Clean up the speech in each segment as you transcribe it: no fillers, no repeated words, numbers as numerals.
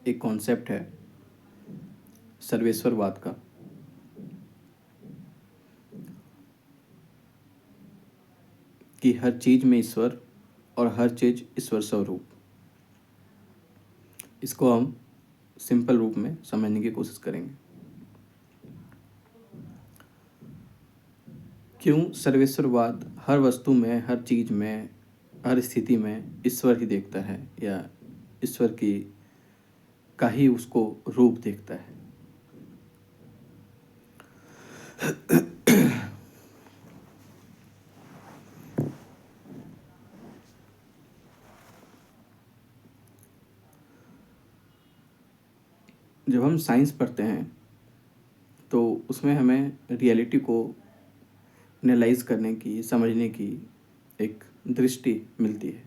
एक कॉन्सेप्ट है सर्वेश्वरवाद का, कि हर चीज में ईश्वर और हर चीज ईश्वर स्वरूप। इसको हम सिंपल रूप में समझने की कोशिश करेंगे। क्यों सर्वेश्वरवाद हर वस्तु में, हर चीज में, हर स्थिति में ईश्वर ही देखता है, या ईश्वर की का ही उसको रूप देखता है। जब हम साइंस पढ़ते हैं तो उसमें हमें रियलिटी को एनालाइज करने की, समझने की एक दृष्टि मिलती है।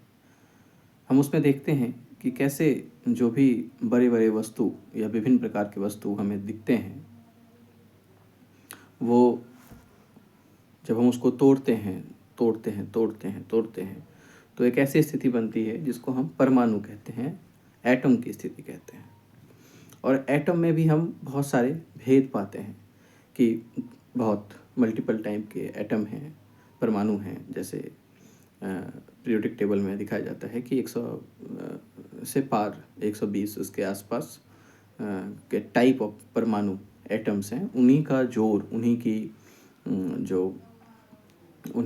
हम उसमें देखते हैं कि कैसे जो भी बड़े बड़े वस्तु या विभिन्न प्रकार के वस्तु हमें दिखते हैं, वो जब हम उसको तोड़ते हैं तो एक ऐसी स्थिति बनती है जिसको हम परमाणु कहते हैं, एटम की स्थिति कहते हैं। और एटम में भी हम बहुत सारे भेद पाते हैं कि बहुत मल्टीपल टाइप के एटम हैं, परमाणु हैं। जैसे पीरियोडिक टेबल में दिखाया जाता है कि 100 से पार 120 उसके आसपास के टाइप ऑफ परमाणु एटम्स हैं। उन्हीं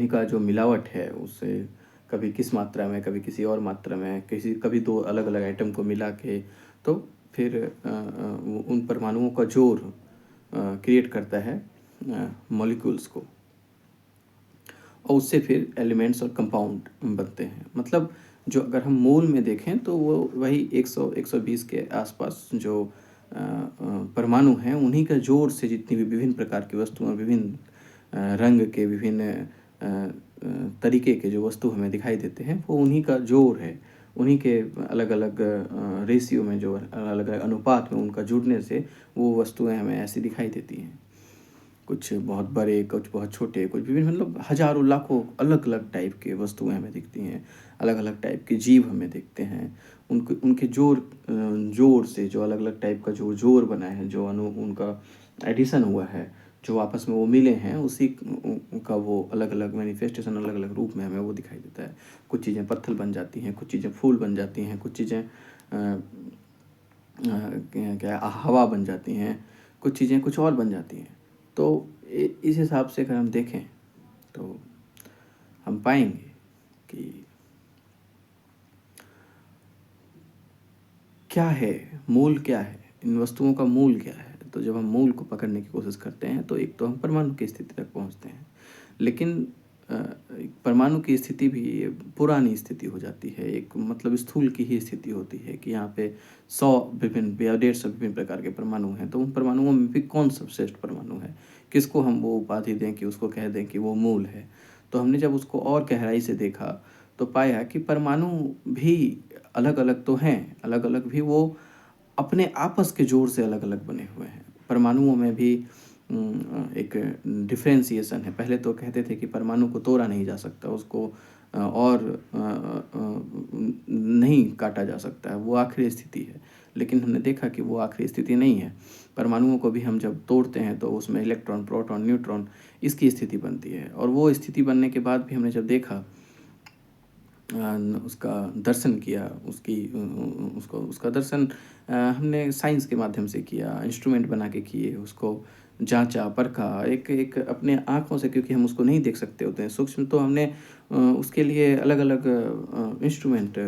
का जो मिलावट है उससे कभी किस मात्रा में, कभी किसी और मात्रा में, कभी दो अलग अलग आइटम को मिला के तो फिर उन परमाणुओं का जोड़ क्रिएट करता है मॉलिक्यूल्स को, और उससे फिर एलिमेंट्स और कंपाउंड बनते हैं। मतलब जो अगर हम मोल में देखें तो वो वही 100-120 के आसपास जो परमाणु हैं, उन्हीं का जोड़ से जितनी भी विभिन्न प्रकार की वस्तुएं, विभिन्न रंग के, विभिन्न तरीके के जो वस्तु हमें दिखाई देते हैं, वो उन्हीं का जोड़ है। उन्हीं के अलग अलग रेशियो में, जो अलग अलग अनुपात में उनका जुड़ने से वो वस्तुएं हमें ऐसी दिखाई देती हैं। कुछ बहुत बड़े, कुछ बहुत छोटे, कुछ विभिन्न, मतलब हजारों लाखों अलग अलग टाइप के वस्तुएं हमें दिखती हैं। अलग अलग टाइप के जीव हमें दिखते हैं। उनके जोड़ से जो अलग अलग टाइप का जो जोड़ बना है, जो उनका एडिशन हुआ है, जो आपस में वो मिले हैं, उसी का वो अलग अलग मैनिफेस्टेशन, अलग अलग रूप में हमें वो दिखाई देता है। कुछ चीज़ें पत्थर बन जाती हैं, कुछ चीज़ें फूल बन जाती हैं, कुछ चीज़ें क्या हवा बन जाती हैं, कुछ चीज़ें कुछ और बन जाती हैं। तो इस हिसाब से अगर हम देखें तो हम पाएंगे कि क्या है, मूल क्या है, इन वस्तुओं का मूल क्या है। तो जब हम मूल को पकड़ने की कोशिश करते हैं तो एक तो हम परमाणु की स्थिति तक पहुंचते हैं, लेकिन परमाणु की स्थिति भी पुरानी स्थिति हो जाती है। एक मतलब स्थूल की ही स्थिति होती है कि यहाँ पे 100 विभिन्न या 150 विभिन्न प्रकार के परमाणु हैं। तो उन परमाणुओं में भी कौन सर्वश्रेष्ठ परमाणु है, किसको हम वो उपाधि दें कि उसको कह दें कि वो मूल है। तो हमने जब उसको और गहराई से देखा तो पाया कि परमाणु भी अलग अलग तो हैं, अलग अलग भी वो अपने आपस के जोड़ से अलग अलग बने हुए हैं। परमाणुओं में भी एक डिफ्रेंसिएशन है। पहले तो कहते थे कि परमाणु को तोड़ा नहीं जा सकता, उसको और नहीं काटा जा सकता है, वो आखिरी स्थिति है। लेकिन हमने देखा कि वो आखिरी स्थिति नहीं है। परमाणुओं को भी हम जब तोड़ते हैं तो उसमें इलेक्ट्रॉन, प्रोटॉन, न्यूट्रॉन, इसकी स्थिति बनती है। और वो स्थिति बनने के बाद भी हमने जब देखा, उसका दर्शन किया, उसका दर्शन हमने साइंस के माध्यम से किया, इंस्ट्रूमेंट बना के किए, उसको जांचा, परखा, एक अपने आँखों से, क्योंकि हम उसको नहीं देख सकते होते हैं सूक्ष्म, तो हमने उसके लिए अलग अलग इंस्ट्रूमेंट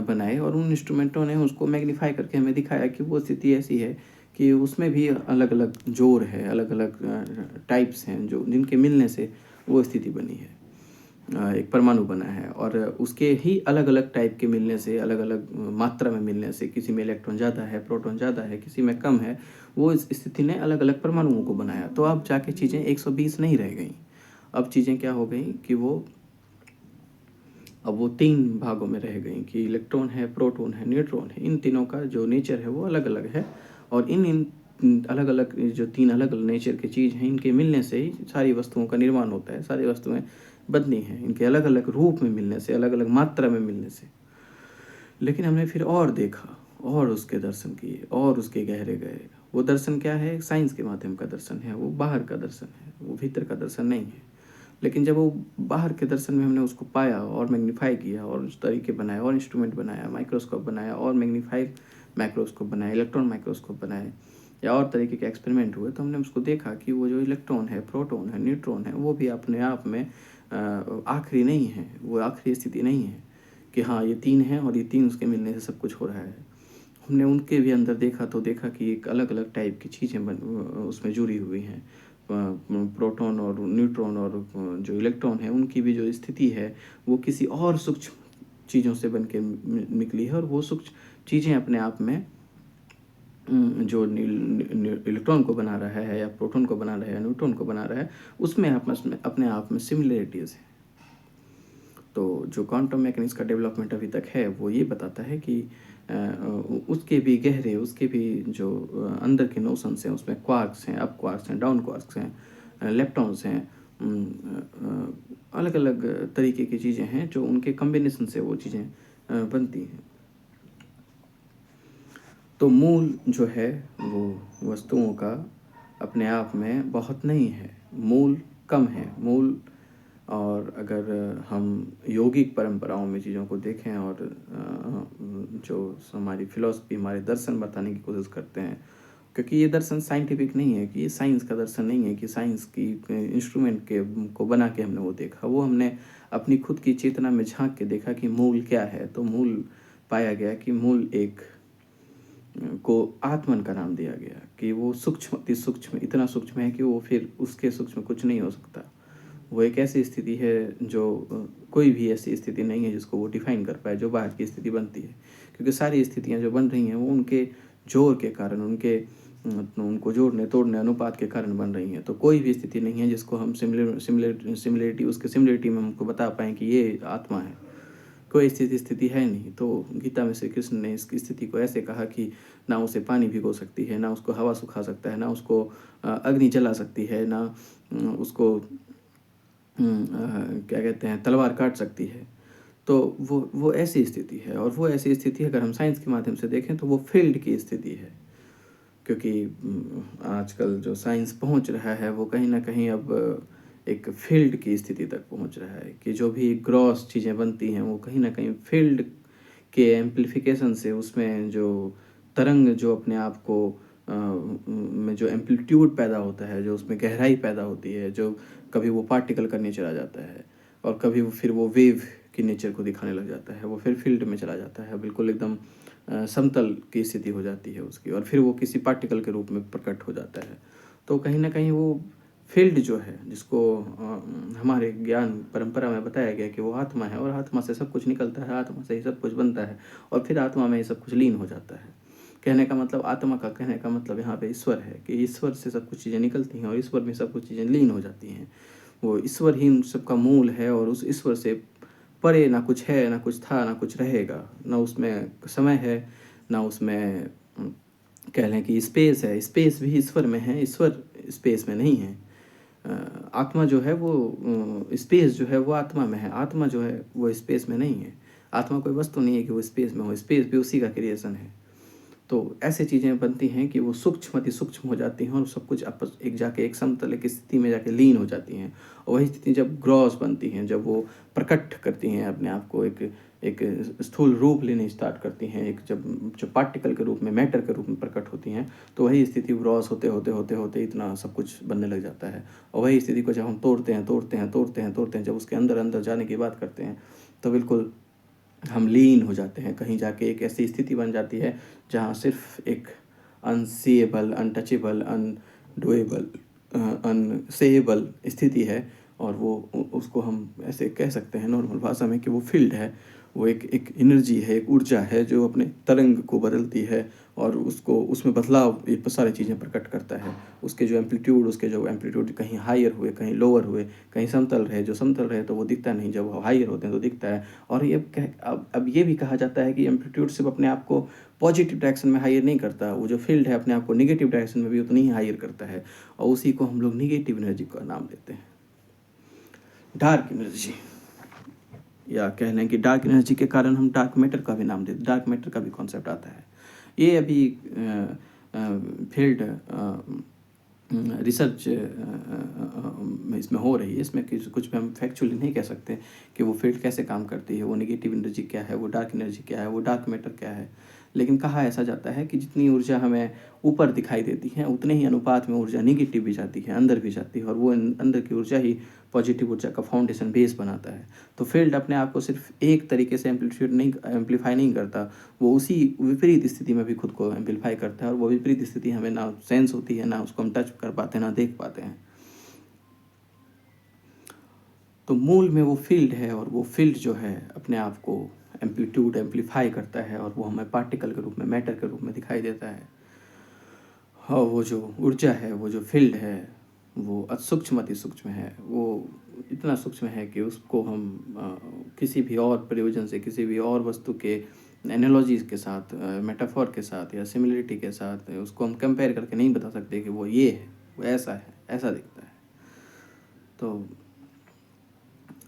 बनाए, और उन इंस्ट्रूमेंटों ने उसको मैग्नीफाई करके हमें दिखाया कि वो स्थिति ऐसी है कि उसमें भी अलग अलग जोड़ है, अलग अलग टाइप्स हैं जो जिनके मिलने से वो स्थिति बनी है, एक परमाणु बना है। और उसके ही अलग अलग टाइप के मिलने से, अलग अलग मात्रा में मिलने से, किसी में इलेक्ट्रॉन ज़्यादा है, प्रोटॉन ज़्यादा है, किसी में कम है, वो इस स्थिति ने अलग अलग परमाणुओं को बनाया। तो अब जाके चीज़ें 120 नहीं रह गई। अब चीज़ें क्या हो गई कि अब वो 3 भागों में रह गई कि इलेक्ट्रॉन है, प्रोटॉन है, न्यूट्रॉन है। इन तीनों का जो नेचर है वो अलग अलग है, और इन अलग अलग जो 3 अलग अलग नेचर की चीज़ हैं, इनके मिलने से ही सारी वस्तुओं का निर्माण होता है, सारी वस्तुएं बनती हैं, इनके अलग अलग रूप में मिलने से, अलग अलग मात्रा में मिलने से। लेकिन हमने फिर और देखा, और उसके दर्शन किए और उसके गहरे गए। वो दर्शन क्या है? साइंस के माध्यम का दर्शन है, वो बाहर का दर्शन है, वो भीतर का दर्शन नहीं है। लेकिन जब वो बाहर के दर्शन में हमने उसको पाया और मैग्नीफाई किया और उस तरीके बनाए और इंस्ट्रूमेंट बनाया, माइक्रोस्कोप बनाया और मैग्नीफाइड माइक्रोस्कोप बनाया, इलेक्ट्रॉन माइक्रोस्कोप बनाए या और तरीके के एक्सपेरिमेंट हुए, तो हमने उसको देखा कि वो जो इलेक्ट्रॉन है, प्रोटॉन है, न्यूट्रॉन है, वो भी अपने आप में आखिरी नहीं है, वो आखिरी स्थिति नहीं है कि हाँ ये तीन है और ये तीन उसके मिलने से सब कुछ हो रहा है। हमने उनके भी अंदर देखा तो देखा कि एक अलग अलग टाइप की चीज़ें उसमें जुड़ी हुई हैं। प्रोटॉन और न्यूट्रॉन और जो इलेक्ट्रॉन है उनकी भी जो स्थिति है वो किसी और सूक्ष्म चीज़ों से बन के निकली है, और वो सूक्ष्म चीज़ें अपने आप में जो इलेक्ट्रॉन को बना रहा है या प्रोटॉन को बना रहा है या न्यूट्रॉन को बना रहा है, उसमें आपस में अपने आप में सिमिलरिटीज़ है। तो जो क्वांटम मैकेनिक्स का डेवलपमेंट अभी तक है वो ये बताता है कि उसके भी गहरे, उसके भी जो अंदर के नोशंस हैं उसमें क्वार्क्स हैं, अप क्वार्क्स हैं, डाउन क्वार्क्स हैं, लेप्टॉन्स हैं, अलग अलग तरीके की चीज़ें हैं जो उनके कम्बिनेशन से वो चीज़ें बनती हैं। तो मूल जो है वो वस्तुओं का अपने आप में बहुत नहीं है, मूल कम है। मूल, और अगर हम योगिक परंपराओं में चीज़ों को देखें और जो हमारी फिलॉसफी, हमारे दर्शन बताने की कोशिश करते हैं, क्योंकि ये दर्शन साइंटिफिक नहीं है, कि ये साइंस का दर्शन नहीं है कि साइंस की इंस्ट्रूमेंट के को बना के हमने वो देखा। वो हमने अपनी खुद की चेतना में झांक के देखा कि मूल क्या है। तो मूल पाया गया कि मूल एक को आत्मन का नाम दिया गया कि वो सूक्ष्म, अति सूक्ष्म, इतना सूक्ष्म है कि वो फिर उसके सूक्ष्म कुछ नहीं हो सकता। वो एक ऐसी स्थिति है जो कोई भी ऐसी स्थिति नहीं है जिसको वो डिफाइन कर पाए, जो बाहर की स्थिति बनती है। क्योंकि सारी स्थितियाँ जो बन रही हैं वो उनके जोर के कारण, उनको जोड़ने तोड़ने अनुपात के कारण बन रही हैं। तो कोई भी स्थिति नहीं है जिसको हम सिमिलरिटी उसके सिमिलरिटी में हमको बता पाएँ कि ये आत्मा है। कोई स्थिति है नहीं। तो गीता में श्री कृष्ण ने इसकी स्थिति को ऐसे कहा कि ना उसे पानी भिगो सकती है, ना उसको हवा सुखा सकता है, ना उसको अग्नि जला सकती है, ना उसको क्या कहते हैं, तलवार काट सकती है। तो वो ऐसी स्थिति है, और वो ऐसी स्थिति अगर हम साइंस के माध्यम से देखें तो वो फील्ड की स्थिति है। क्योंकि आजकल जो साइंस पहुंच रहा है वो कहीं ना कहीं अब एक फील्ड की स्थिति तक पहुंच रहा है, कि जो भी ग्रॉस चीज़ें बनती हैं वो कहीं ना कहीं फील्ड के एम्प्लीफिकेशन से, उसमें जो तरंग जो अपने आप को में जो एम्पलीट्यूड पैदा होता है, जो उसमें गहराई पैदा होती है, जो कभी वो पार्टिकल का नेचर आ जाता है और कभी फिर वो वेव की नेचर को दिखाने लग जाता है, वो फिर फील्ड में चला जाता है, बिल्कुल एकदम समतल की स्थिति हो जाती है उसकी, और फिर वो किसी पार्टिकल के रूप में प्रकट हो जाता है। तो कहीं ना कहीं वो फील्ड जो है, जिसको हमारे ज्ञान परंपरा में बताया गया कि वो आत्मा है, और आत्मा से सब कुछ निकलता है, आत्मा से ही सब कुछ बनता है, और फिर आत्मा में ही सब कुछ लीन हो जाता है। कहने का मतलब, आत्मा का कहने का मतलब यहाँ पे ईश्वर है, कि ईश्वर से सब कुछ चीज़ें निकलती हैं और ईश्वर में सब कुछ चीज़ें लीन हो जाती हैं। वो ईश्वर ही उन सबका मूल है, और उस ईश्वर से परे ना कुछ है, ना कुछ था, ना कुछ रहेगा, ना उसमें समय है, ना उसमें कह लें कि स्पेस है। स्पेस भी ईश्वर में है, ईश्वर स्पेस में नहीं है। आत्मा जो है वो स्पेस जो है वो आत्मा में है, आत्मा जो है वो स्पेस में नहीं है। आत्मा कोई वस्तु नहीं है कि वो स्पेस में हो, स्पेस भी उसी का क्रिएशन है। तो ऐसे चीज़ें बनती हैं कि वो सूक्ष्म अति सूक्ष्म हो जाती हैं, और सब कुछ आपस एक जाके एक समतल की स्थिति में जाके लीन हो जाती हैं। और वही स्थिति जब ग्रॉस बनती हैं, जब वो प्रकट करती हैं अपने आप को, एक स्थूल रूप लेने स्टार्ट करती हैं, एक जो पार्टिकल के रूप में, मैटर के रूप में प्रकट होती हैं, तो वही स्थिति ग्रॉस होते होते होते होते इतना सब कुछ बनने लग जाता है। और वही स्थिति को जब हम तोड़ते हैं तोड़ते हैं तोड़ते हैं तोड़ते हैं, जब उसके अंदर अंदर जाने की बात करते हैं, तो बिल्कुल हम लीन हो जाते हैं। कहीं जाके एक ऐसी स्थिति बन जाती है जहाँ सिर्फ एक अनसीएबल, अनटचेबल, अनडूएबल, अनसेएबल स्थिति है, और वो उसको हम ऐसे कह सकते हैं नॉर्मल भाषा में कि वो फील्ड है। वो एक एनर्जी है, एक ऊर्जा है जो अपने तरंग को बदलती है, और उसको उसमें बदलाव ये सारी चीज़ें प्रकट करता है। उसके जो एम्पलीट्यूड कहीं हायर हुए, कहीं लोअर हुए, कहीं समतल रहे, जो समतल रहे तो वो दिखता नहीं, जब वो हायर होते हैं तो दिखता है। और ये अब ये भी कहा जाता है कि एम्पलीट्यूड सिर्फ अपने आप को पॉजिटिव डायरेक्शन में हायर नहीं करता, वो जो फील्ड है अपने आप को निगेटिव डायरेक्शन में भी उतनी ही हायर करता है, और उसी को हम लोग निगेटिव एनर्जी का नाम देते हैं, डार्क एनर्जी। या कह लें कि डार्क एनर्जी के कारण हम डार्क मैटर का भी नाम देते, डार्क मैटर का भी कॉन्सेप्ट आता है। ये अभी फील्ड रिसर्च इसमें हो रही है। इसमें कुछ भी हम फैक्चुअली नहीं कह सकते कि वो फील्ड कैसे काम करती है, वो नेगेटिव एनर्जी क्या है, वो डार्क एनर्जी क्या है, वो डार्क मैटर क्या है। लेकिन कहा ऐसा जाता है कि जितनी ऊर्जा हमें ऊपर दिखाई देती है उतने ही अनुपात में ऊर्जा नेगेटिव भी जाती है, अंदर भी जाती है, और वो अंदर की ऊर्जा ही पॉजिटिव ऊर्जा का फाउंडेशन बेस बनाता है। तो फील्ड अपने आप को सिर्फ एक तरीके से एम्पलीफाई नहीं करता, वो उसी विपरीत स्थिति में भी खुद को एम्पलीफाई करता है, और वो विपरीत स्थिति हमें ना सेंस होती है, ना उसको हम टच कर पाते हैं, ना देख पाते हैं। तो मूल में वो फील्ड है, और वो फील्ड जो है अपने आप को एम्पलीट्यूड एम्पलीफाई करता है, और वो हमें पार्टिकल के रूप में, मैटर के रूप में दिखाई देता है। और वो जो ऊर्जा है, वो जो फील्ड है, वो सूक्ष्म अति सूक्ष्म है। वो इतना सूक्ष्म है कि उसको हम किसी भी और प्रयोजन से, किसी भी और वस्तु के एनालॉजीज के साथ, मेटाफोर के साथ या सिमिलरिटी के साथ उसको हम कंपेयर करके नहीं बता सकते कि वो ये है, वो ऐसा है, ऐसा दिखता है। तो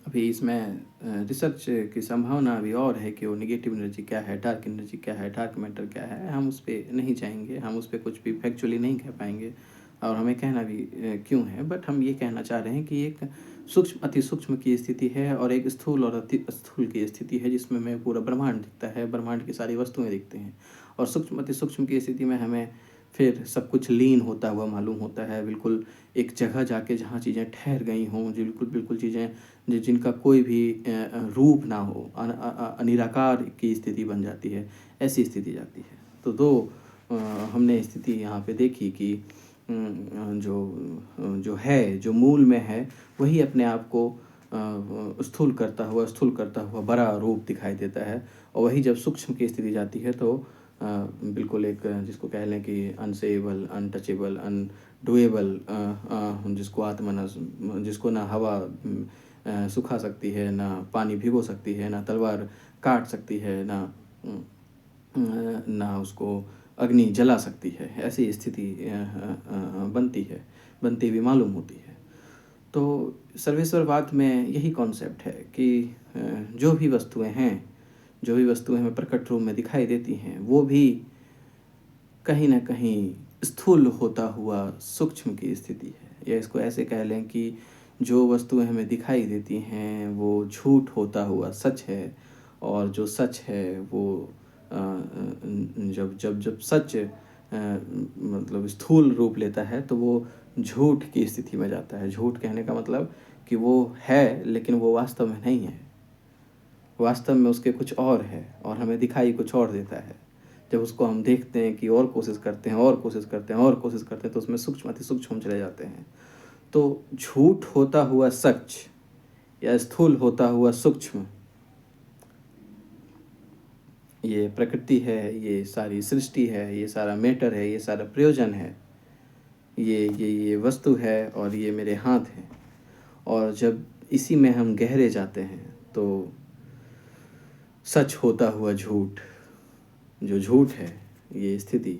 अभी इसमें रिसर्च की संभावना अभी और है कि वो नेगेटिव एनर्जी क्या है, डार्क एनर्जी क्या है, डार्क मैटर क्या है, हम उस पर नहीं जाएंगे, हम उस पर कुछ भी फैक्चुअली नहीं कह पाएंगे, और हमें कहना भी क्यों है। बट हम ये कहना चाह रहे हैं कि एक सूक्ष्म अति सूक्ष्म की स्थिति है, और एक स्थूल और अति स्थूल की स्थिति है, जिसमें हमें पूरा ब्रह्मांड दिखता है, ब्रह्मांड की सारी वस्तुएं दिखते हैं। और सूक्ष्म अति सूक्ष्म की स्थिति में हमें फिर सब कुछ लीन होता हुआ मालूम होता है, बिल्कुल एक जगह जाके जहाँ चीज़ें ठहर गई हों, बिल्कुल बिल्कुल चीज़ें जिनका कोई भी रूप ना हो, निराकार की स्थिति बन जाती है, ऐसी स्थिति जाती है। तो हमने स्थिति यहाँ पे देखी कि जो है, जो मूल में है, वही अपने आप को स्थूल करता हुआ बड़ा रूप दिखाई देता है, और वही जब सूक्ष्म की स्थिति जाती है तो बिल्कुल एक जिसको कह लें कि अनसेएबल, अनटचेबल, अनडूएबल, जिसको आत्मा न, जिसको ना हवा सुखा सकती है, ना पानी भिगो सकती है, ना तलवार काट सकती है, ना उसको अग्नि जला सकती है, ऐसी स्थिति बनती हुई मालूम होती है। तो सर्वेश्वरवाद में यही कॉन्सेप्ट है कि जो भी वस्तुएं हैं, जो भी वस्तुएं हमें प्रकट रूप में दिखाई देती हैं, वो भी कहीं ना कहीं स्थूल होता हुआ सूक्ष्म की स्थिति है। या इसको ऐसे कह लें कि जो वस्तुएं हमें दिखाई देती हैं वो झूठ होता हुआ सच है, और जो सच है वो जब जब जब सच मतलब स्थूल रूप लेता है तो वो झूठ की स्थिति में जाता है। झूठ कहने का मतलब कि वो है लेकिन वो वास्तव में नहीं है, वास्तव में उसके कुछ और है, और हमें दिखाई कुछ और देता है। जब उसको हम देखते हैं कि और कोशिश करते हैं, और कोशिश करते हैं, और कोशिश करते हैं, तो उसमें सूक्ष्म अति सूक्ष्म हम चले जाते हैं। तो झूठ होता हुआ सच या स्थूल होता हुआ सूक्ष्म, ये प्रकृति है, ये सारी सृष्टि है, ये सारा मैटर है, ये सारा प्रयोजन है, ये वस्तु है, और ये मेरे हाथ हैं। और जब इसी में हम गहरे जाते हैं तो सच होता हुआ झूठ, जो झूठ है, ये स्थिति,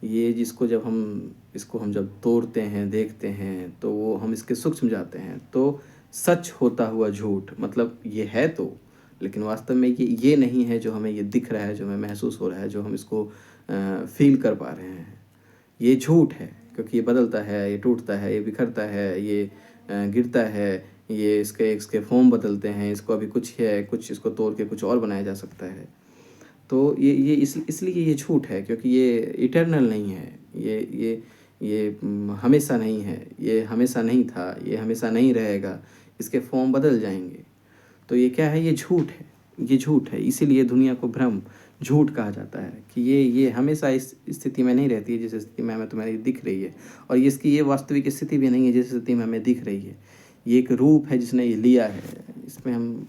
ये इसको हम जब तोड़ते हैं, देखते हैं, तो वो हम इसके सूक्ष्म जाते हैं। तो सच होता हुआ झूठ मतलब ये है तो, लेकिन वास्तव में ये नहीं है जो हमें ये दिख रहा है, जो हमें महसूस हो रहा है, जो हम इसको फील कर पा रहे हैं। ये झूठ है, क्योंकि ये बदलता है, ये टूटता है, ये बिखरता है, ये गिरता है, ये इसके फॉर्म बदलते हैं, इसको अभी कुछ है, कुछ इसको तोड़ के कुछ और बनाया जा सकता है। तो ये इसलिए ये झूठ है, क्योंकि ये इटर्नल नहीं है, ये हमेशा नहीं है, ये हमेशा नहीं था, ये हमेशा नहीं रहेगा, इसके फॉर्म बदल जाएंगे। तो ये क्या है? ये झूठ है, ये झूठ है। इसीलिए दुनिया को भ्रम, झूठ कहा जाता है कि ये हमेशा इस स्थिति में नहीं रहती है जिस स्थिति में हमें तुम्हें दिख रही है, और इसकी ये वास्तविक स्थिति भी नहीं है जिस स्थिति में हमें दिख रही है। ये एक रूप है जिसने ये लिया है। इसमें हम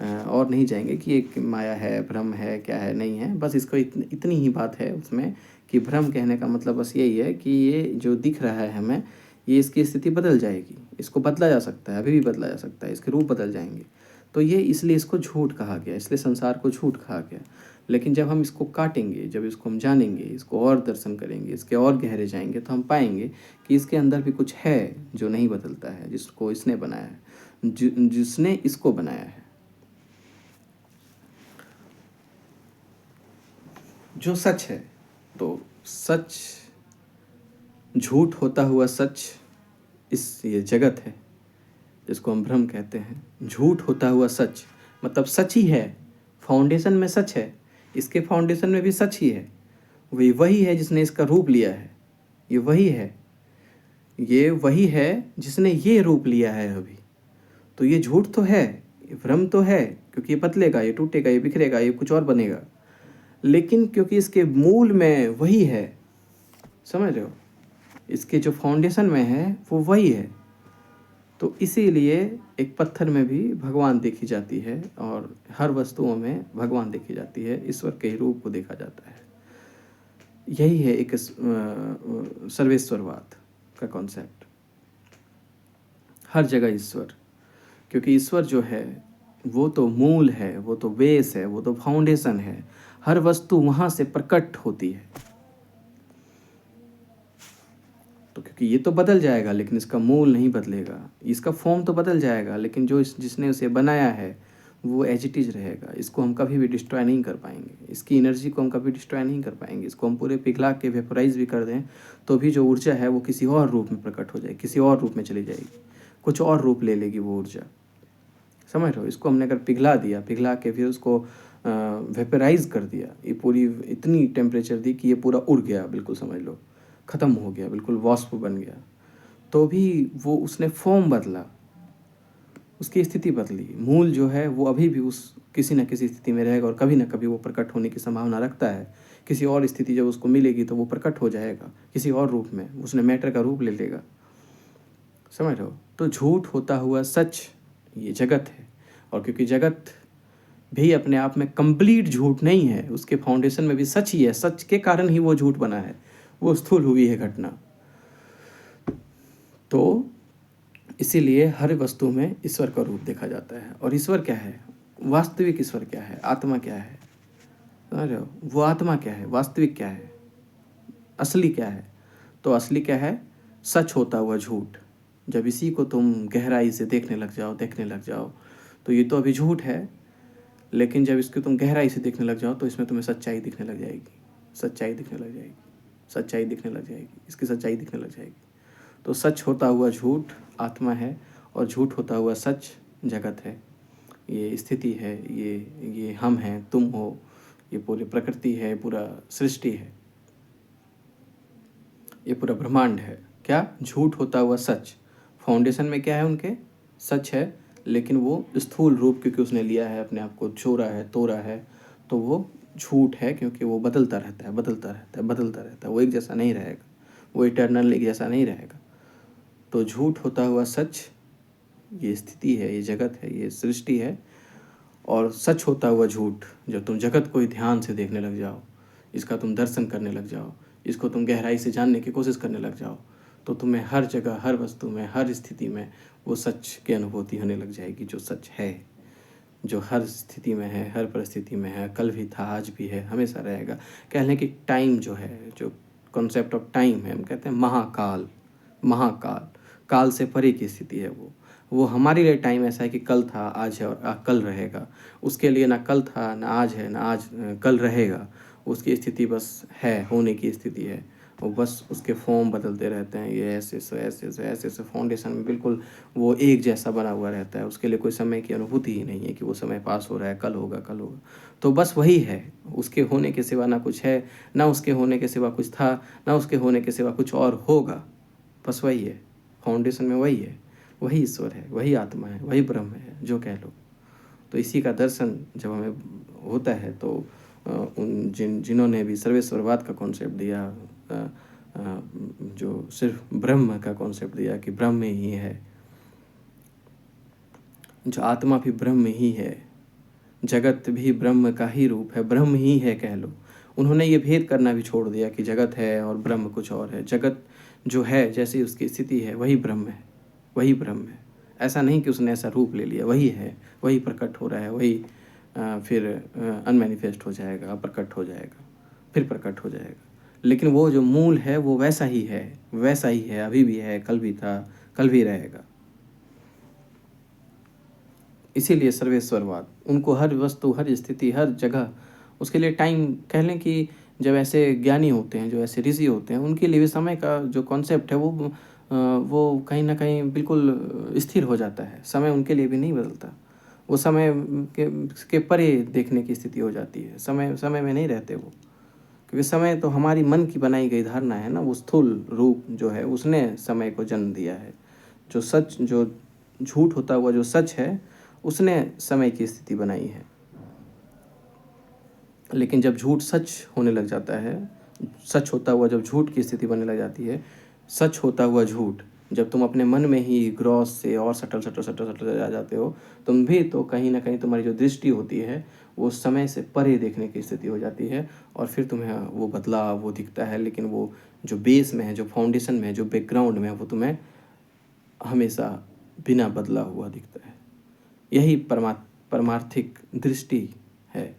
और नहीं जाएंगे कि एक माया है, भ्रम है, क्या है, नहीं है। बस इसको इतनी ही बात है उसमें कि भ्रम कहने का मतलब बस यही है कि ये जो दिख रहा है हमें, ये इसकी स्थिति बदल जाएगी, इसको बदला जा सकता है, अभी भी बदला जा सकता है, इसके रूप बदल जाएंगे। तो ये इसलिए इसको झूठ कहा गया, इसलिए संसार को झूठ कहा गया। लेकिन जब हम इसको काटेंगे, जब इसको हम जानेंगे, इसको और दर्शन करेंगे, इसके और गहरे जाएंगे, तो हम पाएंगे कि इसके अंदर भी कुछ है जो नहीं बदलता है, जिसको इसने बनाया है, जिसने इसको बनाया है। जो सच है, तो सच, झूठ होता हुआ सच ये जगत है जिसको हम भ्रम कहते हैं। झूठ होता हुआ सच मतलब सच ही है, फाउंडेशन में सच है, इसके फाउंडेशन में भी सच ही है। वही है जिसने इसका रूप लिया है, ये वही है, ये वही है जिसने ये रूप लिया है अभी। तो ये झूठ तो है, ये भ्रम तो है, क्योंकि ये बदलेगा, ये टूटेगा, ये बिखरेगा, ये कुछ और बनेगा, लेकिन क्योंकि इसके मूल में वही है, समझ रहे हो, इसके जो फाउंडेशन में है वो वही है। तो इसीलिए एक पत्थर में भी भगवान देखी जाती है और हर वस्तुओं में भगवान देखी जाती है, ईश्वर के ही रूप को देखा जाता है। यही है एक सर्वेश्वरवाद का कॉन्सेप्ट। हर जगह ईश्वर, क्योंकि ईश्वर जो है वो तो मूल है, वो तो बेस है, वो तो फाउंडेशन है, हर वस्तु वहाँ से प्रकट होती है। तो क्योंकि ये तो बदल जाएगा लेकिन इसका मूल नहीं बदलेगा, इसका फॉर्म तो बदल जाएगा लेकिन जो जिसने उसे बनाया है वो एज इट इज़ रहेगा। इसको हम कभी भी डिस्ट्रॉय नहीं कर पाएंगे, इसकी एनर्जी को हम कभी डिस्ट्रॉय नहीं कर पाएंगे। इसको हम पूरे पिघला के वेपोराइज भी कर दें तो भी जो ऊर्जा है वो किसी और रूप में प्रकट हो जाएगी, किसी और रूप में चली जाएगी, कुछ और रूप ले लेगी वो ऊर्जा, समझ रहे हो। इसको हमने अगर पिघला दिया, पिघला के फिर उसको वेपराइज कर दिया, ये पूरी इतनी टेम्परेचर दी कि ये पूरा उड़ गया, बिल्कुल समझ लो ख़त्म हो गया, बिल्कुल वाष्प बन गया, तो भी वो उसने फॉर्म बदला, उसकी स्थिति बदली, मूल जो है वो अभी भी उस किसी न किसी स्थिति में रहेगा और कभी ना कभी वो प्रकट होने की संभावना रखता है। किसी और स्थिति जब उसको मिलेगी तो वो प्रकट हो जाएगा किसी और रूप में, उसने मैटर का रूप ले लेगा, समझ रहे हो। तो झूठ होता हुआ सच ये जगत है, और क्योंकि जगत भी अपने आप में कंप्लीट झूठ नहीं है, उसके फाउंडेशन में भी सच ही है, सच के कारण ही वो झूठ बना है, वो स्थूल हुई है घटना। तो इसीलिए हर वस्तु में ईश्वर का रूप देखा जाता है। और ईश्वर क्या है, वास्तविक ईश्वर क्या है, आत्मा क्या है, समझ रहे हो, वो आत्मा क्या है, वास्तविक क्या है, असली क्या है। तो असली क्या है, सच होता हुआ झूठ। जब इसी को तुम गहराई से देखने लग जाओ तो ये तो अभी झूठ है, लेकिन जब इसको तुम गहराई से देखने लग जाओ तो इसमें तुम्हें सच्चाई दिखने लग जाएगी, सच्चाई दिखने लग जाएगी, सच्चाई दिखने लग जाएगी, इसकी सच्चाई दिखने लग जाएगी। तो सच होता हुआ झूठ आत्मा है और झूठ होता हुआ सच जगत है, ये स्थिति है, ये हम हैं, तुम हो, ये पूरी प्रकृति है, पूरा सृष्टि है, ये पूरा ब्रह्मांड है। क्या, झूठ होता हुआ सच। फाउंडेशन में क्या है उनके, सच है, लेकिन वो स्थूल रूप क्योंकि उसने लिया है, अपने आप को छोड़ा है, तोड़ा है, तो वो झूठ है, क्योंकि वो बदलता रहता है, बदलता रहता है, बदलता रहता है, वो एक जैसा नहीं रहेगा, वो इटर्नल एक जैसा नहीं रहेगा। तो झूठ होता हुआ सच ये स्थिति है, ये जगत है, ये सृष्टि है। और सच होता हुआ झूठ, जब तुम जगत को ही ध्यान से देखने लग जाओ, इसका तुम दर्शन करने लग जाओ, इसको तुम गहराई से जानने की कोशिश करने लग जाओ, तो तुम्हें हर जगह, हर वस्तु में, हर स्थिति में वो सच की अनुभूति होने लग जाएगी, जो सच है, जो हर स्थिति में है, हर परिस्थिति में है, कल भी था, आज भी है, हमेशा रहेगा। कह लें कि टाइम जो है, जो कॉन्सेप्ट ऑफ टाइम है, हम कहते हैं महाकाल, महाकाल, काल से परे की स्थिति है वो हमारे लिए टाइम ऐसा है कि कल था, आज है और कल रहेगा। उसके लिए ना कल था, ना आज है, ना आज कल रहेगा, उसकी स्थिति बस है, होने की स्थिति है, वो बस उसके फॉर्म बदलते रहते हैं, ये ऐसे से ऐसे से ऐसे से फाउंडेशन में बिल्कुल वो एक जैसा बना हुआ रहता है। उसके लिए कोई समय की अनुभूति ही नहीं है कि वो समय पास हो रहा है, कल होगा, कल होगा। तो बस वही है, उसके होने के सिवा ना कुछ है, ना उसके होने के सिवा कुछ था, ना उसके होने के सिवा कुछ और होगा, बस वही है, फाउंडेशन में वही है, वही ईश्वर है, वही आत्मा है, वही ब्रह्म है, जो कह लो। तो इसी का दर्शन जब हमें होता है तो उन जिन्होंने भी सर्वेश्वरवाद का कॉन्सेप्ट दिया, जो सिर्फ ब्रह्म का कॉन्सेप्ट दिया कि ब्रह्म ही है, जो आत्मा भी ब्रह्म ही है, जगत भी ब्रह्म का ही रूप है, ब्रह्म ही है कह लो, उन्होंने ये भेद करना भी छोड़ दिया कि जगत है और ब्रह्म कुछ और है। जगत जो है जैसी उसकी स्थिति है वही ब्रह्म है, वही ब्रह्म है। ऐसा नहीं कि उसने ऐसा रूप ले लिया, वही है, वही प्रकट हो रहा है, वही फिर अनमैनिफेस्ट हो जाएगा, अप्रकट हो जाएगा, फिर प्रकट हो जाएगा। लेकिन वो जो मूल है वो वैसा ही है, वैसा ही है, अभी भी है, कल भी था, कल भी रहेगा। इसीलिए सर्वेश्वरवाद, उनको हर वस्तु, हर स्थिति, हर जगह, उसके लिए टाइम कह लें कि जब ऐसे ज्ञानी होते हैं, जो ऐसे ऋषि होते हैं, उनके लिए भी समय का जो कॉन्सेप्ट है वो कहीं न कहीं बिल्कुल स्थिर हो जाता है। समय उनके लिए भी नहीं बदलता। वो समय के परे देखने की स्थिति हो जाती है। समय समय में नहीं रहते वो। क्योंकि समय तो हमारी मन की बनाई गई धारणा है ना, वो स्थूल रूप जो है उसने समय को जन्म दिया है। जो झूठ होता हुआ जो सच है, उसने समय की स्थिति बनाई है। लेकिन जब झूठ सच होने लग जाता है, सच होता हुआ जब झूठ की स्थिति बनने लग जाती है, सच होता हुआ झूठ, जब तुम अपने मन में ही ग्रॉस से और सटल जा जाते हो, तुम भी तो कहीं न कहीं तुम्हारी जो दृष्टि होती है, वो समय से परे देखने की स्थिति हो जाती है और फिर तुम्हें वो बदलाव वो दिखता है, लेकिन वो जो बेस में है, जो फाउंडेशन में है, जो बैकग्राउंड में है, वो तुम्हें हमेशा बिना बदला हुआ दिखता है। यही परमार्थिक दृष्टि है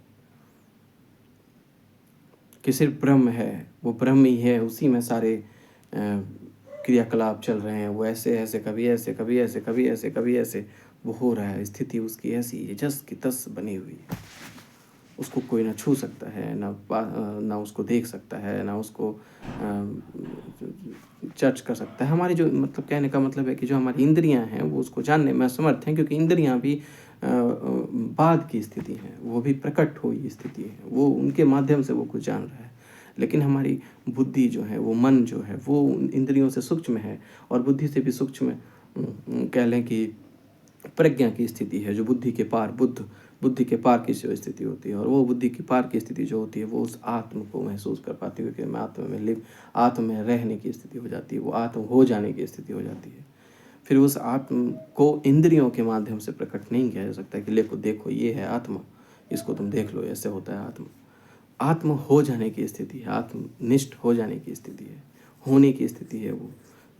कि सिर्फ ब्रह्म है, वो ब्रह्म ही है, उसी में सारे क्रियाकलाप चल रहे हैं। वो ऐसे कभी ऐसे, कभी ऐसे, कभी ऐसे, कभी ऐसे वो हो रहा है। स्थिति उसकी ऐसी है, जस की तस बनी हुई है। उसको कोई ना छू सकता है, ना उसको देख सकता है, ना उसको जज कर सकता है। हमारी जो मतलब कहने का मतलब है कि जो हमारी इंद्रियां हैं वो उसको जानने में असमर्थ हैं, क्योंकि इंद्रियां भी बाद की स्थिति है, वो भी प्रकट हुई स्थिति है, वो उनके माध्यम से वो कुछ जान रहा है। लेकिन हमारी बुद्धि जो है, वो मन जो है, वो इंद्रियों से सूक्ष्म है और बुद्धि से भी सूक्ष्म कह लें कि प्रज्ञा की स्थिति है, जो बुद्धि के पार बुद्धि के पार की जो स्थिति होती है। और वो बुद्धि के पार की स्थिति जो होती है, वो उस आत्म को महसूस कर पाती है, क्योंकि आत्म में रहने की स्थिति हो जाती है, वो आत्म हो जाने की स्थिति हो जाती है। फिर उस आत्म को इंद्रियों के माध्यम से प्रकट नहीं किया जा सकता कि देखो ये है आत्मा, इसको तुम देख लो, ऐसे होता है आत्मा। आत्म हो जाने की स्थिति है, आत्मनिष्ठ हो जाने की स्थिति है, होने की स्थिति है वो।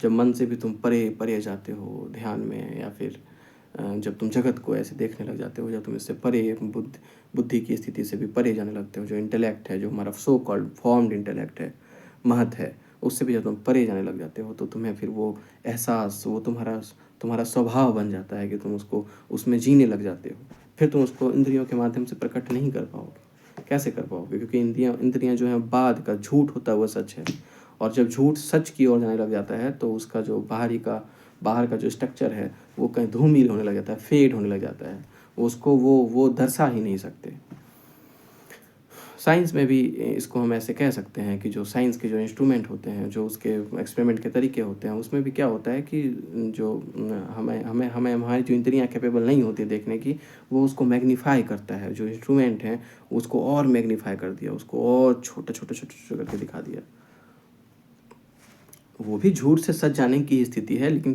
जब मन से भी तुम परे परे जाते हो ध्यान में, या फिर जब तुम जगत को ऐसे देखने लग जाते हो, जब तुम इससे परे बुद्धि की स्थिति से भी परे जाने लगते हो, जो इंटेलेक्ट है, जो हमारा सो कॉल्ड फॉर्म्ड इंटेलेक्ट है, महत है, उससे भी जब तुम परे जाने लग जाते हो, तो तुम्हें फिर वो एहसास, वो तुम्हारा स्वभाव बन जाता है कि तुम उसको उसमें जीने लग जाते हो। फिर तुम उसको इंद्रियों के माध्यम से प्रकट नहीं कर पाओगे। कैसे कर पाओगे? क्योंकि इंद्रियां जो हैं बाद का झूठ होता हुआ सच है। और जब झूठ सच की ओर जाने लग जाता है, तो उसका जो बाहर का जो स्ट्रक्चर है, वो कहीं धूमिल होने लग जाता है, फेड होने लग जाता है। उसको वो दर्शा ही नहीं सकते। साइंस में भी इसको हम ऐसे कह सकते हैं कि जो साइंस के जो इंस्ट्रूमेंट होते हैं, जो उसके एक्सपेरिमेंट के तरीके होते हैं, उसमें भी क्या होता है कि जो हमें हमारी जो इंद्रियां कैपेबल नहीं होती देखने की, वो उसको मैग्नीफाई करता है। जो इंस्ट्रूमेंट है उसको और मैग्नीफाई कर दिया, उसको और छोटे करके दिखा दिया। वो भी झूठ से सच जाने की स्थिति है, लेकिन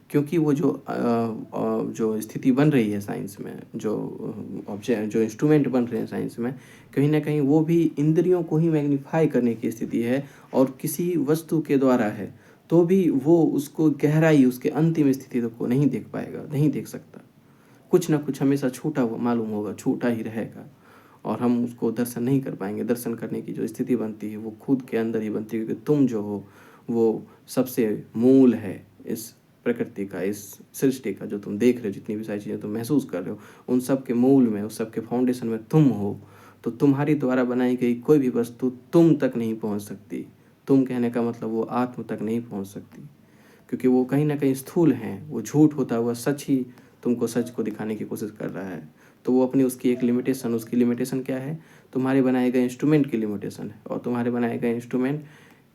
क्योंकि वो जो स्थिति बन रही है साइंस में, जो इंस्ट्रूमेंट बन रहे हैं साइंस में, कहीं ना कहीं वो भी इंद्रियों को ही मैग्नीफाई करने की स्थिति है। और किसी वस्तु के द्वारा है तो भी वो उसको गहराई, उसके अंतिम स्थिति को नहीं देख पाएगा, नहीं देख सकता। कुछ ना कुछ हमेशा छूटा हुआ मालूम होगा, छूटा ही रहेगा और हम उसको दर्शन नहीं कर पाएंगे। दर्शन करने की जो स्थिति बनती है वो खुद के अंदर ही बनती है, क्योंकि तुम जो हो वो सबसे मूल है इस प्रकृति का, इस सृष्टि का। जो तुम देख रहे हो, जितनी भी सारी चीज़ें तुम महसूस कर रहे हो, उन सब के मूल में, उस सब के फाउंडेशन में तुम हो। तो तुम्हारी द्वारा बनाई गई कोई भी वस्तु तुम तक नहीं पहुंच सकती। तुम कहने का मतलब वो आत्म तक नहीं पहुंच सकती, क्योंकि वो कहीं ना कहीं स्थूल हैं। वो झूठ होता हुआ सच ही तुमको सच को दिखाने की कोशिश कर रहा है। तो वो अपनी उसकी एक लिमिटेशन, उसकी लिमिटेशन क्या है? तुम्हारे बनाए गए इंस्ट्रूमेंट की लिमिटेशन है। और तुम्हारे बनाए गए इंस्ट्रूमेंट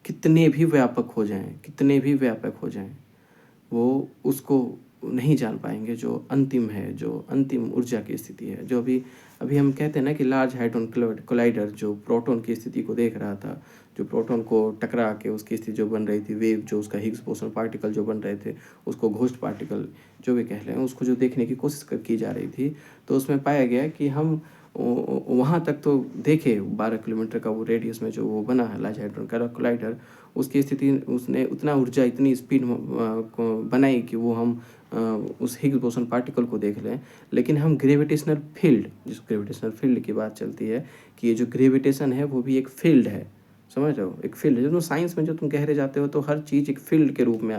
कितने भी व्यापक हो जाएं, कितने भी व्यापक हो जाएं, वो उसको नहीं जान पाएंगे जो अंतिम है, जो अंतिम ऊर्जा की स्थिति है। जो अभी अभी हम कहते हैं ना कि लार्ज हाइड्रोन कोलाइडर जो प्रोटॉन की स्थिति को देख रहा था, जो प्रोटॉन को टकरा के उसकी स्थिति जो बन रही थी, वेव, जो उसका हिग्स बोसन पार्टिकल जो बन रहे थे, उसको घोस्ट पार्टिकल जो भी कह लें, उसको जो देखने की कोशिश की जा रही थी, तो उसमें पाया गया कि हम वहाँ तक तो देखे 12 किलोमीटर का वो रेडियस में जो वो बना है लार्ज हाइड्रोन कोलाइडर, उसकी स्थिति, उसने उतना ऊर्जा, इतनी स्पीड बनाई कि वो हम उस हिग्स बोसन पार्टिकल को देख लें। लेकिन हम ग्रेविटेशनल फील्ड, जिस ग्रेविटेशनल फील्ड की बात चलती है कि ये जो ग्रेविटेशन है वो भी एक फील्ड है, समझ रहे हो? एक फील्ड है। जो साइंस में जो तुम गहरे जाते हो तो हर चीज़ एक फील्ड के रूप में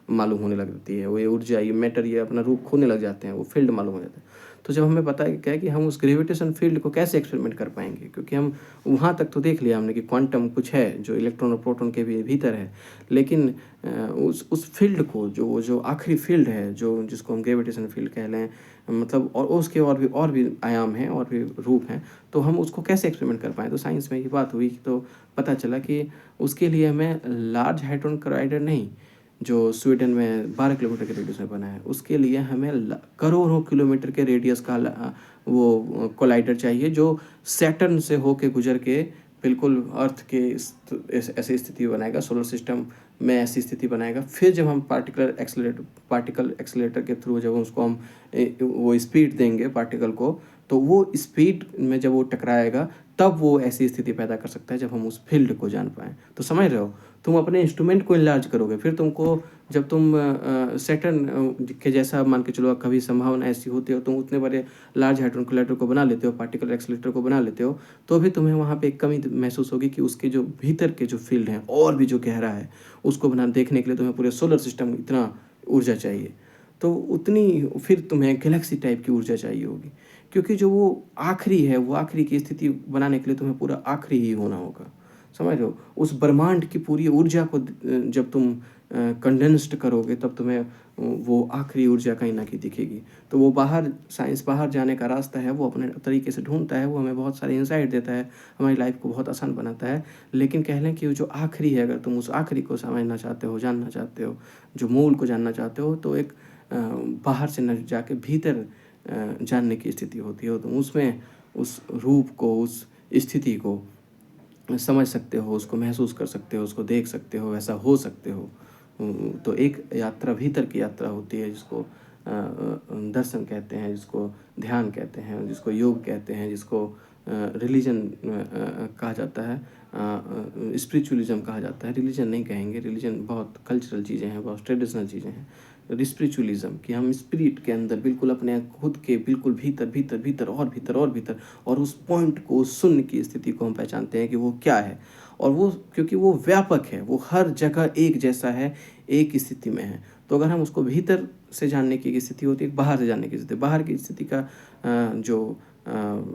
मालूम होने लगती है। वो ये ऊर्जा, ये मैटर, ये अपना रूप खोने लग जाते हैं, वो फील्ड मालूम हो जाता है। तो जब हमें पता है क्या है कि हम उस ग्रेविटेशन फील्ड को कैसे एक्सपेरिमेंट कर पाएंगे, क्योंकि हम वहाँ तक तो देख लिया हमने कि क्वांटम कुछ है जो इलेक्ट्रॉन और प्रोटॉन के भी भीतर है, लेकिन उस फील्ड को जो आखिरी फील्ड है जो जिसको हम ग्रेविटेशन फील्ड कह लें, मतलब और उसके और भी आयाम हैं और भी रूप हैं, तो हम उसको कैसे एक्सपेरिमेंट कर पाएँ। तो साइंस में ये बात हुई तो पता चला कि उसके लिए हमें लार्ज हाइड्रोजन कोलाइडर नहीं, जो स्वीडन में 12 किलोमीटर के रेडियस में बना है, उसके लिए हमें करोड़ों किलोमीटर के रेडियस का वो कोलाइडर चाहिए जो सैटर्न से होके गुजर के बिल्कुल अर्थ के ऐसी स्थिति बनाएगा, सोलर सिस्टम में ऐसी स्थिति बनाएगा। फिर जब हम पार्टिकल एक्सेलरेटर के थ्रू जब उसको हम वो स्पीड देंगे पार्टिकल को, तो वो स्पीड में जब वो टकराएगा तब वो ऐसी स्थिति पैदा कर सकता है जब हम उस फील्ड को जान पाएँ। तो समझ रहे हो, तुम अपने इंस्ट्रूमेंट को इनलार्ज करोगे, फिर तुमको जब तुम सैटर्न के जैसा मान के चलो, कभी संभावना ऐसी होती है तुम उतने बड़े लार्ज हाइड्रोजन कोलाइडर को बना लेते हो, पार्टिकल एक्सेलरेटर को बना लेते हो, तो भी तुम्हें वहाँ पे एक कमी महसूस होगी कि उसके जो भीतर के जो फील्ड हैं और भी जो गहरा है उसको देखने के लिए तुम्हें पूरे सोलर सिस्टम इतना ऊर्जा चाहिए। तो उतनी फिर तुम्हें गैलेक्सी टाइप की ऊर्जा चाहिए होगी, क्योंकि जो वो आखिरी है, वो आखिरी की स्थिति बनाने के लिए तुम्हें पूरा आखिरी ही होना होगा। समझ रहे हो, उस ब्रह्मांड की पूरी ऊर्जा को जब तुम कंडेंस्ड करोगे तब तुम्हें वो आखिरी ऊर्जा कहीं ना कहीं दिखेगी। तो वो साइंस बाहर जाने का रास्ता है, वो अपने तरीके से ढूंढता है, वो हमें बहुत सारे इंसाइट देता है, हमारी लाइफ को बहुत आसान बनाता है। लेकिन कह लें कि जो आखिरी है, अगर तुम उस आखिरी को समझना चाहते हो, जानना चाहते हो, जो मूल को जानना चाहते हो, तो एक बाहर से न जाके भीतर जानने की स्थिति होती है। तो उसमें उस रूप को, उस स्थिति को समझ सकते हो, उसको महसूस कर सकते हो, उसको देख सकते हो, वैसा हो सकते हो। तो एक यात्रा भीतर की यात्रा होती है जिसको दर्शन कहते हैं, जिसको ध्यान कहते हैं, जिसको योग कहते हैं, जिसको रिलीजन कहा जाता है, स्पिरिचुअलिज्म कहा जाता है। रिलीजन नहीं कहेंगे, रिलीजन बहुत कल्चरल चीज़ें हैं, बहुत ट्रेडिशनल चीज़ें हैं। स्पिरिचुअलिज्म कि हम स्पिरिट के अंदर बिल्कुल अपने खुद के बिल्कुल भीतर भीतर भीतर और भीतर और भीतर, और उस पॉइंट को, उस शून्य की स्थिति को हम पहचानते हैं कि वो क्या है। और वो क्योंकि वो व्यापक है, वो हर जगह एक जैसा है, एक स्थिति में है। तो अगर हम उसको भीतर से जानने की स्थिति होती है, बाहर से जानने की स्थिति, बाहर की स्थिति का जो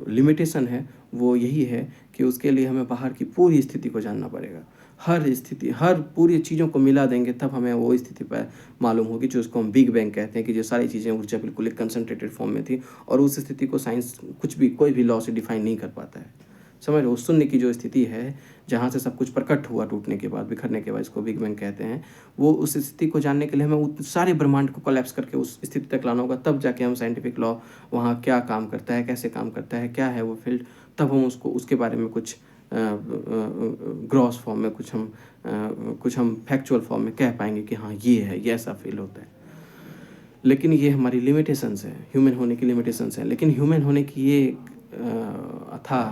लिमिटेशन है वो यही है कि उसके लिए हमें बाहर की पूरी स्थिति को जानना पड़ेगा। हर स्थिति, हर पूरी चीज़ों को मिला देंगे तब हमें वो स्थिति पर मालूम होगी, जो उसको हम बिग बैंग कहते हैं, कि जो सारी चीज़ें ऊर्जा बिल्कुल एक कंसंट्रेटेड फॉर्म में थी, और उस स्थिति को साइंस कोई भी लॉ से डिफाइन नहीं कर पाता है। समझ लो, शून्य की जो स्थिति है, जहाँ से सब कुछ प्रकट हुआ टूटने के बाद, बिखरने के बाद, इसको बिग बैंग कहते हैं, वो उस स्थिति को जानने के लिए हमें उस सारे ब्रह्मांड को कोलैप्स करके उस स्थिति तक लाना होगा, तब जाके हम साइंटिफिक लॉ वहाँ क्या काम करता है, कैसे काम करता है, क्या है वो फील्ड, तब हम उसको उसके बारे में कुछ ग्रॉस फॉर्म में कुछ हम फैक्चुअल फॉर्म में कह पाएंगे कि हाँ ये है, ये ऐसा फील होता है। लेकिन ये हमारी लिमिटेशंस हैं, ह्यूमन होने की लिमिटेशंस हैं। लेकिन ह्यूमन होने की ये अथाह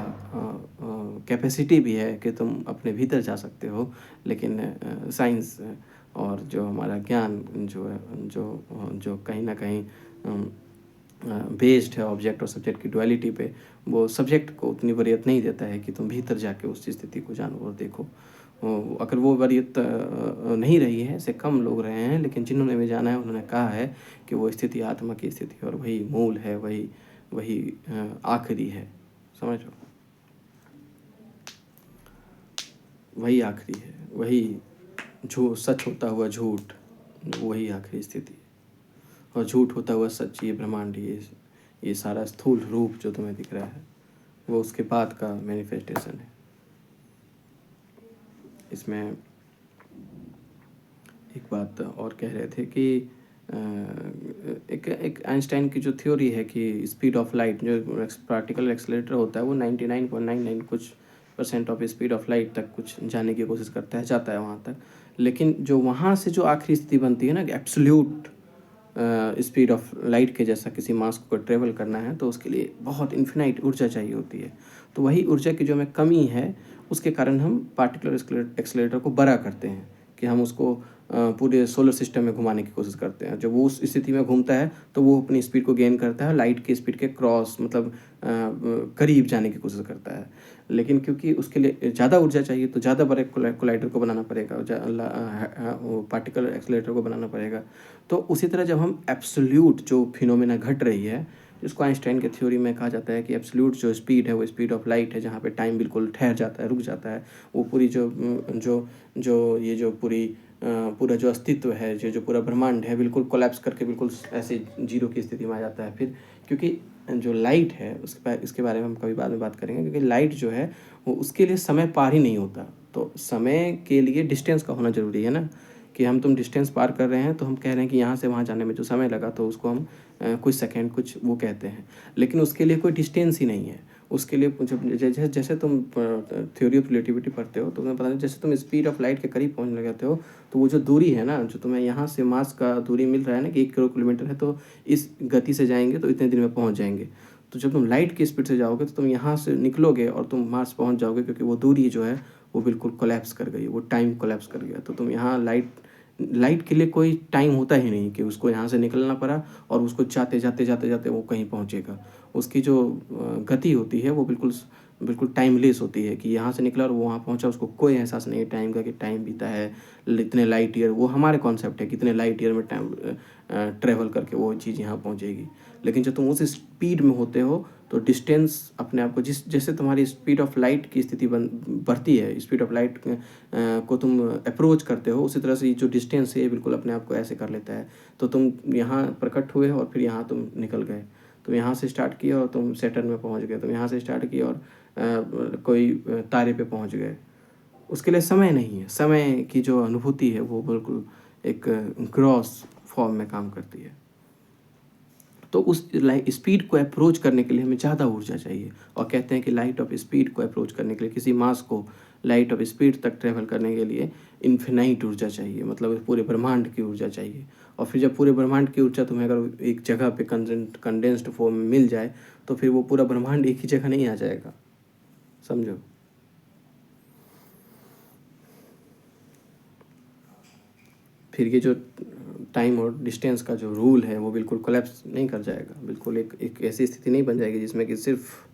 कैपेसिटी भी है कि तुम अपने भीतर जा सकते हो। लेकिन साइंस और जो हमारा ज्ञान जो है, जो कहीं ना कहीं बेस्ड है ऑब्जेक्ट और सब्जेक्ट की डुअलिटी पे, वो सब्जेक्ट को उतनी वरीयत नहीं देता है कि तुम भीतर जाके उस स्थिति को जानो और देखो। अगर वो वरीयत नहीं रही है, ऐसे कम लोग रहे हैं, लेकिन जिन्होंने भी जाना है उन्होंने कहा है कि वो स्थिति आत्मा की स्थिति है, और वही मूल है, वही आखिरी है। समझ लो, वही आखिरी है, वही सच होता हुआ झूठ, वही आखिरी स्थिति है। और झूठ होता हुआ सच, ये ब्रह्मांड, ये सारा स्थूल रूप जो तुम्हें दिख रहा है, वो उसके बाद का मैनिफेस्टेशन है। इसमें एक बात और कह रहे थे कि एक आइंस्टाइन की जो थ्योरी है कि स्पीड ऑफ लाइट, जो पार्टिकल एक्सेलरेटर होता है, वो 99.99 कुछ % ऑफ स्पीड ऑफ लाइट तक कुछ जाने की कोशिश करता है, जाता है वहाँ तक। लेकिन जो वहाँ से जो आखिरी स्थिति बनती है ना, कि एब्सोल्यूट स्पीड ऑफ लाइट के जैसा किसी मास को ट्रेवल करना है, तो उसके लिए बहुत इन्फिनाइट ऊर्जा चाहिए होती है। तो वही ऊर्जा की जो हमें कमी है, उसके कारण हम पार्टिकुलर एक्सेलरेटर को बड़ा करते हैं, कि हम उसको पूरे सोलर सिस्टम में घुमाने की कोशिश करते हैं। जब वो उस स्थिति में घूमता है तो वो अपनी स्पीड को गेन करता है, लाइट की स्पीड के क्रॉस, मतलब करीब जाने की कोशिश करता है। लेकिन क्योंकि उसके लिए ज़्यादा ऊर्जा चाहिए, तो ज़्यादा बड़े कोलाइडर को बनाना पड़ेगा, वो पार्टिकल एक्सेलरेटर को बनाना पड़ेगा। तो उसी तरह जब हम एब्सोल्यूट जो फिनोमेना घट रही है, जिसको आइंस्टाइन के थ्योरी में कहा जाता है कि एब्सोल्यूट जो स्पीड है वो स्पीड ऑफ लाइट है, जहाँ पे टाइम बिल्कुल ठहर जाता है, रुक जाता है। वो पूरी जो पूरी पूरा जो अस्तित्व है, जो पूरा ब्रह्मांड है, बिल्कुल कोलैप्स करके बिल्कुल ऐसे जीरो की स्थिति में आ जाता है। फिर क्योंकि जो लाइट है इसके बारे में हम कभी बाद में बात करेंगे, क्योंकि लाइट जो है वो उसके लिए समय पार ही नहीं होता। तो समय के लिए डिस्टेंस का होना ज़रूरी है ना, कि तुम डिस्टेंस पार कर रहे हैं तो हम कह रहे हैं कि यहाँ से वहाँ जाने में जो समय लगा तो उसको हम कुछ सेकंड कुछ वो कहते हैं, लेकिन उसके लिए कोई डिस्टेंस ही नहीं है। उसके लिए जब जैसे तुम थ्योरी ऑफ रिलेटिविटी पढ़ते हो तो तुम्हें पता है, जैसे तुम स्पीड ऑफ लाइट के करीब पहुँचने लगते हो तो वो जो दूरी है ना, जो तुम्हें यहाँ से मार्स का दूरी मिल रहा है ना कि 1 करोड़ किलोमीटर है, तो इस गति से जाएंगे तो इतने दिन में पहुँच जाएंगे। तो जब तुम लाइट की स्पीड से जाओगे तो तुम यहाँ से निकलोगे और तुम मार्स पहुँच जाओगे, क्योंकि वो दूरी जो है वो बिल्कुल कोलैप्स कर गई, वो टाइम कोलैप्स कर गया। तो तुम यहाँ लाइट के लिए कोई टाइम होता ही नहीं कि उसको यहाँ से निकलना पड़ा और उसको जाते वो कहीं पहुँचेगा। उसकी जो गति होती है वो बिल्कुल टाइमलेस होती है, कि यहाँ से निकला और वो वहाँ पहुँचा, उसको कोई एहसास नहीं है टाइम का कि टाइम बीता है इतने लाइट ईयर। वो हमारे कॉन्सेप्ट है कि इतने लाइट ईयर में टाइम ट्रेवल करके वो चीज़ यहाँ पहुँचेगी। लेकिन जब तुम उस स्पीड में होते हो तो डिस्टेंस अपने आप को जैसे तुम्हारी स्पीड ऑफ लाइट की स्थिति बढ़ती है, स्पीड ऑफ लाइट को तुम अप्रोच करते हो, उसी तरह से जो डिस्टेंस है ये बिल्कुल अपने आप को ऐसे कर लेता है। तो तुम यहाँ प्रकट हुए और फिर यहाँ तुम निकल गए। तुम यहाँ से स्टार्ट किया और तुम सैटर्न में पहुँच गए। तुम यहाँ से स्टार्ट किया और कोई तारे पे पहुँच गए। उसके लिए समय नहीं है। समय की जो अनुभूति है वो बिल्कुल एक ग्रॉस फॉर्म में काम करती है। तो उस स्पीड को अप्रोच करने के लिए हमें ज़्यादा ऊर्जा चाहिए, और कहते हैं कि लाइट ऑफ स्पीड को अप्रोच करने के लिए, किसी मास को लाइट ऑफ स्पीड तक ट्रेवल करने के लिए इन्फिनाइट ऊर्जा चाहिए, मतलब पूरे ब्रह्मांड की ऊर्जा चाहिए। और फिर जब पूरे ब्रह्मांड की ऊर्जा तुम्हें अगर एक जगह पे कंडेंस्ड फॉर्म में मिल जाए तो फिर वो पूरा ब्रह्मांड एक ही जगह नहीं आ जाएगा, समझो। फिर ये जो टाइम और डिस्टेंस का जो रूल है वो बिल्कुल कोलैप्स नहीं कर जाएगा, बिल्कुल एक ऐसी स्थिति नहीं बन जाएगी जिसमें कि सिर्फ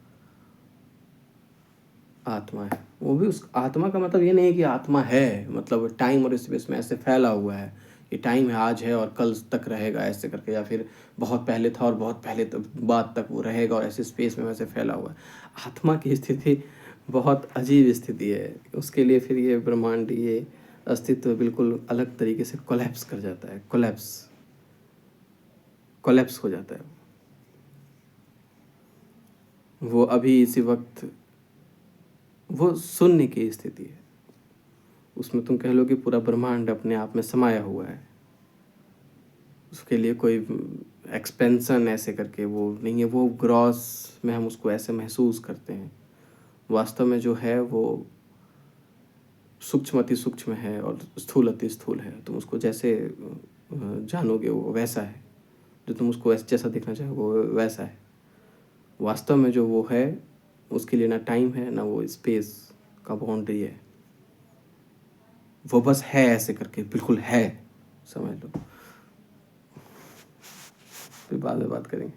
आत्मा है। वो भी उस आत्मा का मतलब ये नहीं है कि आत्मा है, मतलब टाइम और स्पेस में ऐसे फैला हुआ है कि टाइम है आज है और कल तक रहेगा ऐसे करके, या फिर बहुत पहले था और बहुत पहले बाद तक वो रहेगा और ऐसे स्पेस में वैसे फैला हुआ है। आत्मा की स्थिति बहुत अजीब स्थिति है। उसके लिए फिर ये ब्रह्मांड, ये अस्तित्व बिल्कुल अलग तरीके से कोलैप्स कर जाता है, कोलैप्स हो जाता है। वो अभी इसी वक्त वो शून्य की स्थिति है। उसमें तुम कह लो कि पूरा ब्रह्मांड अपने आप में समाया हुआ है। उसके लिए कोई एक्सपेंशन ऐसे करके वो नहीं है, वो ग्रॉस में हम उसको ऐसे महसूस करते हैं। वास्तव में जो है वो सूक्ष्म अति सूक्ष्म है और स्थूल अति स्थूल है। तुम उसको जैसे जानोगे वो वैसा है, जो तुम उसको जैसा देखना चाहोगे वो वैसा है। वास्तव में जो वो है उसके लिए ना टाइम है ना वो स्पेस का बाउंड्री है, वो बस है ऐसे करके, बिल्कुल है, समझ लो। फिर बाद में बात करेंगे।